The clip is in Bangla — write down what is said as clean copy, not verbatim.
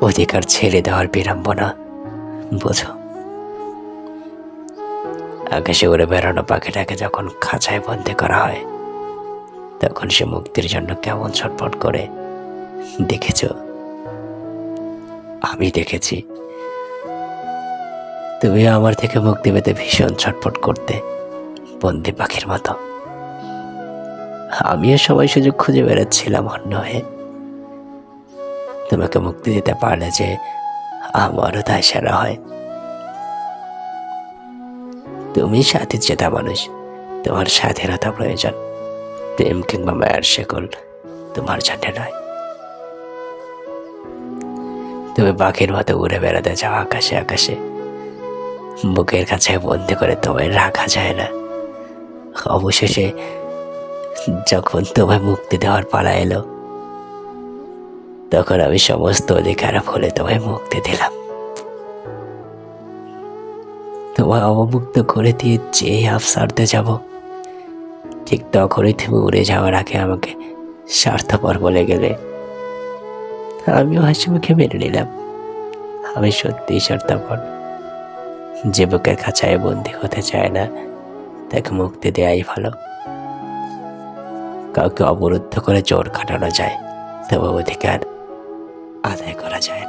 অধিকার ছেড়ে দেওয়ার বিড়ম্বনা বোঝো। আকাশে উড়ে বেড়ানো পাখিটাকে যখন খাঁচায় বন্দি করা হয় তখন সে মুক্তির জন্য কেমন ছটফট করে দেখেছ? আমি দেখেছি। তুমি আমার থেকে মুক্তি পেতে ভীষণ ছটফট করতে, বন্দি পাখির মতো। আমিও সময় সুযোগ খুঁজে বেড়াচ্ছিলাম অন্য হয়ে। তোমাকে মুক্তি দিতে পারলে যে আমারও তাই সেরা হয়। তুমি সাথে চেতা মানুষ, তোমার স্বাধীনতা প্রয়োজন। প্রেম কিংবা মায়ের শেকল তোমার জন্য নয়। তুমি পাখির মতো উড়ে বেড়াতে যাও আকাশে আকাশে, বুকের কাছে বন্দি করে তোমায় রাখা যায় না। অবশেষে যখন তোমায় মুক্তি দেওয়ার পালা এলো তখন আমি সমস্ত অধিকার ভুলে তোমায় মুক্তি দিলাম। তোমায় অবমুক্ত করে দিয়ে যে আফসারতে যাব, ঠিক তখনই তুমি উড়ে যাওয়ার আগে আমাকে স্বার্থপর বলে গেলে। আমিও হাসি মুখে মেনে নিলাম। আমি সত্যিই স্বার্থপর। যে বুকের খাঁচায় বন্দি হতে চায় না তাকে মুক্তি দেয়াই ভালো। কাউকে অবরুদ্ধ করে জোর খাটানো যায়, তবে অধিকার আদায় করা যায় না।